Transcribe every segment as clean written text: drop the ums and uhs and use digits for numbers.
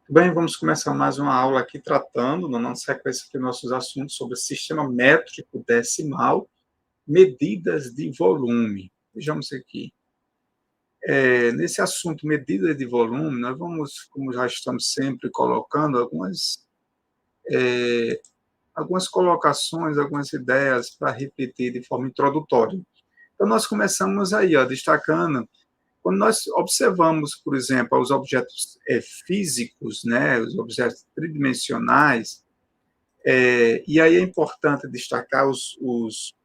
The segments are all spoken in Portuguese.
Bem, vamos começar mais uma aula aqui tratando, na nossa sequência aqui, nossos assuntos sobre sistema métrico decimal, medidas de volume. Vejamos aqui. Nesse assunto, medidas de volume, nós vamos, como já estamos sempre colocando, algumas colocações, algumas ideias para repetir de forma introdutória. Então, nós começamos aí, ó, destacando. Quando nós observamos, por exemplo, os objetos físicos, né, os objetos tridimensionais, e aí é importante destacar os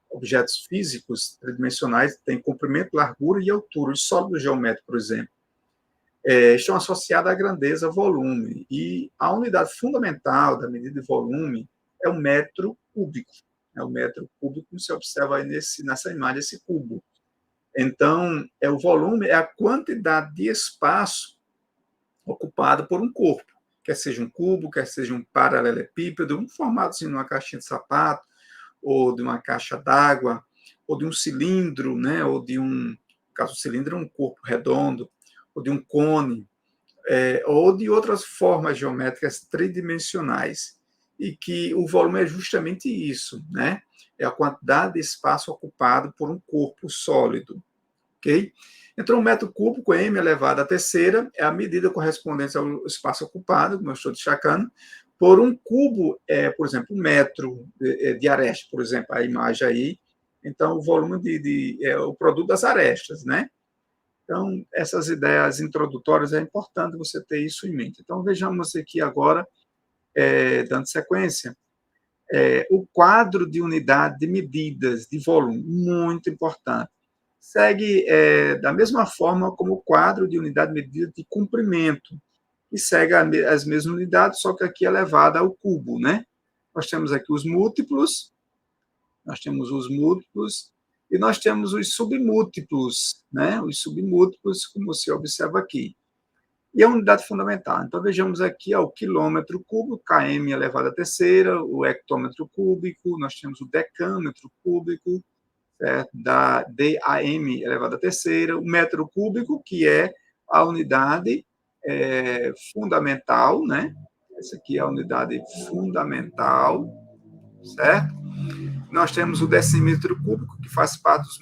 objetos físicos tridimensionais, que têm comprimento, largura e altura. Os sólidos geométricos, por exemplo, estão associados à grandeza, volume. E a unidade fundamental da medida de volume é o metro cúbico. É o metro cúbico, você observa aí nessa imagem, esse cubo. Então, o volume é a quantidade de espaço ocupado por um corpo, quer seja um cubo, quer seja um paralelepípedo, um formato assim, de uma caixinha de sapato, ou de uma caixa d'água, ou de um cilindro, né? Ou de no caso, o cilindro é um corpo redondo, ou de um cone, ou de outras formas geométricas tridimensionais, e que o volume é justamente isso, né? É a quantidade de espaço ocupado por um corpo sólido. Ok? Então, o metro cúbico, m elevado à terceira, é a medida correspondente ao espaço ocupado, como eu estou destacando, por um cubo, por exemplo, um metro de aresta, por exemplo, a imagem aí. Então, o volume é o produto das arestas, né? Então, essas ideias introdutórias é importante você ter isso em mente. Então, vejamos aqui agora, dando sequência, o quadro de unidade de medidas de volume, muito importante. Segue da mesma forma como o quadro de unidade de medida de comprimento, que segue as mesmas unidades, só que aqui elevada ao cubo, né? Nós temos aqui os múltiplos, e nós temos os submúltiplos, né? Os submúltiplos, como você observa aqui. E a unidade fundamental. Então, vejamos aqui ó, o quilômetro cúbico, km elevado à terceira, o hectômetro cúbico, nós temos o decâmetro cúbico, da DAM elevado à terceira, o metro cúbico, que é a unidade fundamental, né? Essa aqui é a unidade fundamental, certo? Nós temos o decímetro cúbico, que faz parte dos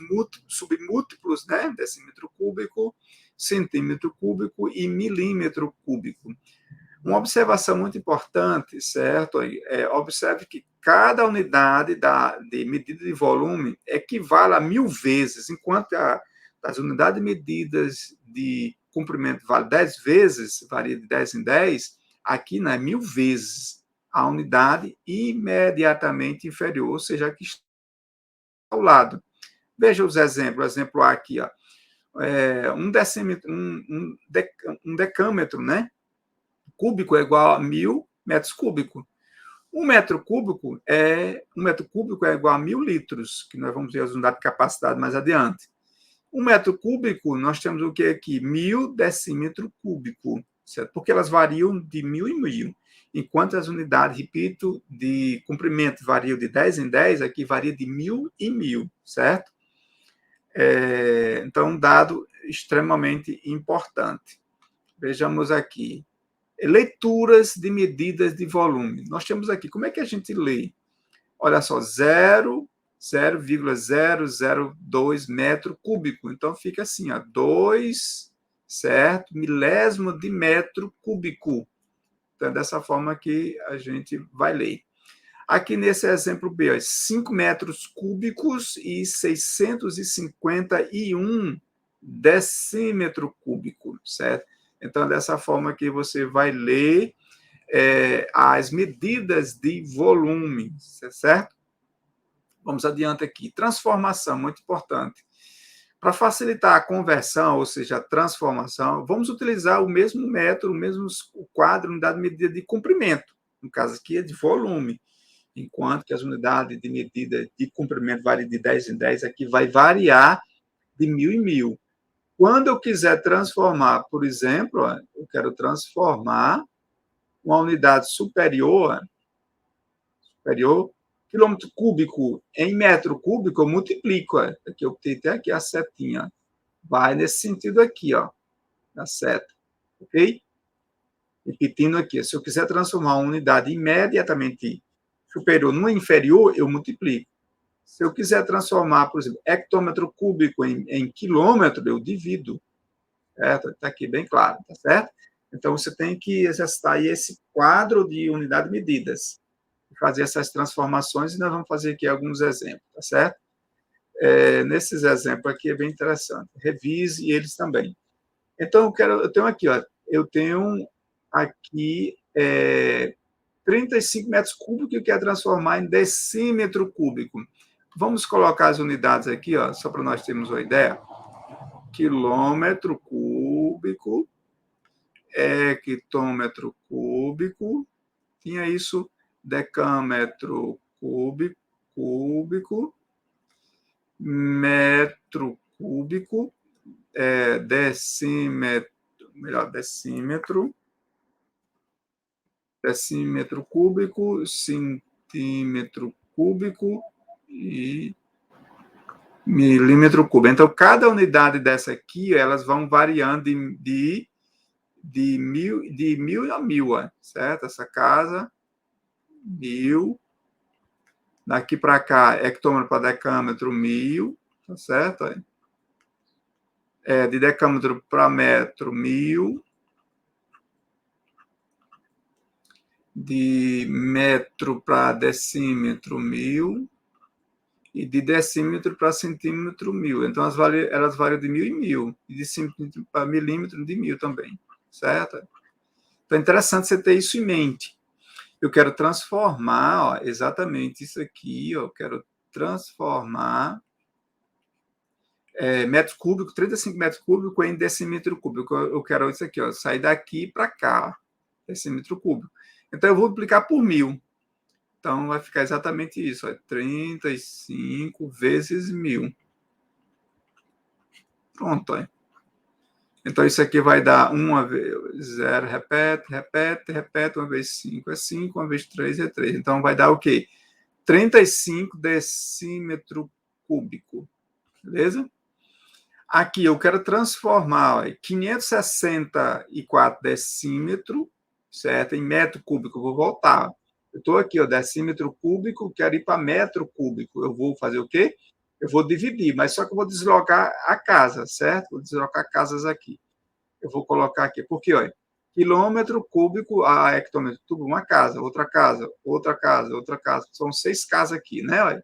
submúltiplos, né? Decímetro cúbico, centímetro cúbico e milímetro cúbico. Uma observação muito importante, certo? Observe que cada unidade de medida de volume equivale a 1000 vezes, enquanto as unidades de medidas de comprimento vale 10 vezes, varia de 10 em 10, aqui não é 1000 vezes a unidade imediatamente inferior, ou seja, aqui está ao lado. Veja os exemplos. Exemplo A aqui, ó. Um decâmetro, né? Cúbico é igual a 1000 metros cúbicos. Um metro cúbico é igual a 1000 litros, que nós vamos ver as unidades de capacidade mais adiante. Um metro cúbico, nós temos o que aqui? 1000 decímetro cúbico, certo? Porque elas variam de 1000 em 1000. Enquanto as unidades, repito, de comprimento variam de 10 em 10, aqui varia de 1000 em 1000, certo? Então, um dado extremamente importante. Vejamos aqui. Leituras de medidas de volume. Nós temos aqui, como é que a gente lê? Olha só, 0,002 metro cúbico. Então, fica assim, ó, 2, certo? Milésimo de metro cúbico. Então, é dessa forma que a gente vai ler. Aqui nesse exemplo B, ó, 5 metros cúbicos e 651 decímetro cúbico, certo? Então, é dessa forma que você vai ler as medidas de volume, certo? Vamos adiante aqui. Transformação, muito importante. Para facilitar a conversão, ou seja, a transformação, vamos utilizar o mesmo método, o mesmo quadro, unidade de medida de comprimento. No caso aqui é de volume, enquanto que as unidades de medida de comprimento variam de 10 em 10, aqui vai variar de 1000 em 1000. Quando eu quiser transformar, por exemplo, eu quero transformar uma unidade superior, quilômetro cúbico em metro cúbico, eu multiplico. Aqui eu tenho até aqui a setinha. Vai nesse sentido aqui, ó, da seta. Ok? Repetindo aqui, se eu quiser transformar uma unidade imediatamente superior numa inferior, eu multiplico. Se eu quiser transformar, por exemplo, hectômetro cúbico em quilômetro, eu divido. Certo? Está aqui bem claro, tá certo? Então, você tem que exercitar aí esse quadro de unidade de medidas, fazer essas transformações, e nós vamos fazer aqui alguns exemplos, tá certo? Nesses exemplos aqui é bem interessante. Revise eles também. Então, eu tenho aqui, ó, eu tenho aqui 35 metros cúbicos que eu quero transformar em decímetro cúbico. Vamos colocar as unidades aqui, ó, só para nós termos uma ideia. Quilômetro cúbico, hectômetro cúbico, tinha isso, decâmetro cúbico, metro cúbico, decímetro cúbico, centímetro cúbico e milímetro cúbico. Então, cada unidade dessa aqui, elas vão variando de mil a mil, certo? Essa casa, 1000. Daqui para cá, hectômetro para decâmetro, 1000, tá certo? De decâmetro para metro, 1000. De metro para decímetro, 1000. E de decímetro para centímetro, 1000. Então, elas variam de 1000 em 1000. E de centímetro para milímetro, de 1000 também, certo? Então, é interessante você ter isso em mente. Eu quero transformar, ó, exatamente isso aqui, ó, eu quero transformar metro cúbico, 35 metros cúbicos em decímetro cúbico. Eu quero isso aqui, ó, sair daqui para cá, ó, decímetro cúbico. Então, eu vou multiplicar por 1000. Então, vai ficar exatamente isso, ó, 35 vezes 1000. Pronto, ó. Então, isso aqui vai dar 1 vez 0, repete, 1 vez 5 é 5, 1 vez 3 é 3. Então, vai dar o quê? 35 decímetro cúbico. Beleza? Aqui, eu quero transformar 564 decímetro, certo? Em metro cúbico. Eu vou voltar. Eu estou aqui, ó, decímetro cúbico, quero ir para metro cúbico. Eu vou fazer o quê? Eu vou dividir, mas só que eu vou deslocar a casa, certo? Vou deslocar casas aqui. Eu vou colocar aqui, porque, olha, quilômetro cúbico a hectômetro cúbico, uma casa, outra casa, outra casa, outra casa. São 6 casas aqui, né? Olha,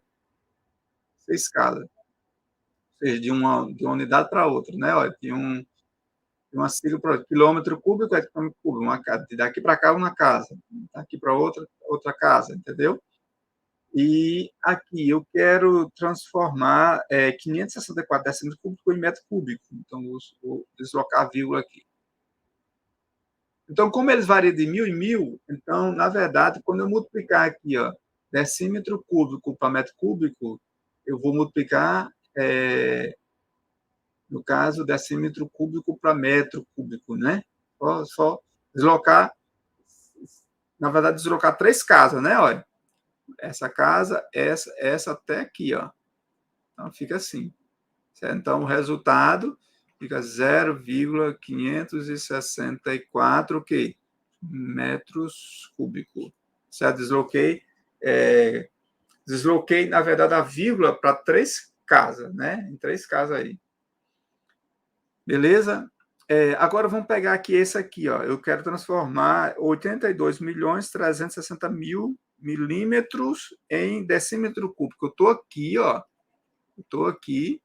6 casas. Ou seja, de uma unidade para outra, né? Olha, tem uma sigla para quilômetro cúbico, hectômetro cúbico, uma casa. Daqui para cá, uma casa. Daqui para outra casa, entendeu? E aqui eu quero transformar 564 decímetros cúbicos em metro cúbico. Então, vou deslocar a vírgula aqui. Então, como eles variam de 1000 em 1000, então, na verdade, quando eu multiplicar aqui, ó, decímetro cúbico para metro cúbico, eu vou multiplicar, no caso, decímetro cúbico para metro cúbico, né? Só deslocar, na verdade, deslocar 3 casas, né? Olha, essa casa, essa até aqui, ó. Então, fica assim. Certo? Então, o resultado fica 0,564 metros cúbicos. Certo? Desloquei, na verdade, a vírgula para 3 casas, né? Em 3 casas aí. Beleza? Agora vamos pegar aqui esse aqui, ó. Eu quero transformar 82.360.000 milímetros em decímetro cúbico. Eu estou aqui, ó. Eu estou aqui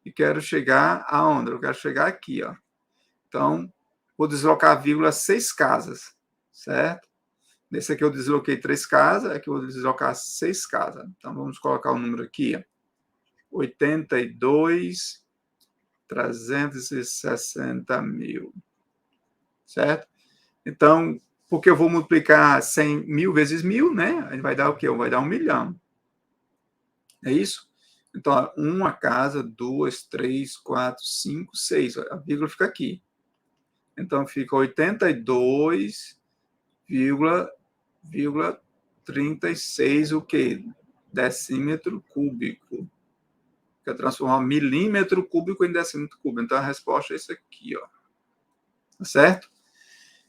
e quero chegar aonde? Eu quero chegar aqui, ó. Então, vou deslocar a vírgula 6 casas, certo? Nesse aqui eu desloquei 3 casas, aqui eu vou deslocar 6 casas. Então, vamos colocar o número aqui, ó. 82.360.000, certo? Então, porque eu vou multiplicar 100.000 vezes 1000, né? Aí vai dar o quê? Vai dar 1 milhão. É isso? Então, uma casa, 2, 3, 4, 5, 6. A vírgula fica aqui. Então, fica 82,36 o quê? Decímetro cúbico. Quer transformar milímetro cúbico em decímetro cúbico. Então, a resposta é isso aqui, ó. Tá certo?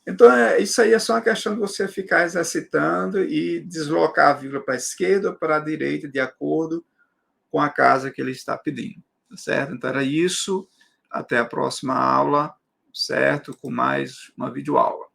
Então, isso aí é só uma questão de você ficar exercitando e deslocar a vírgula para a esquerda ou para a direita, de acordo com a casa que ele está pedindo, tá certo? Então, era isso. Até a próxima aula, certo? Com mais uma videoaula.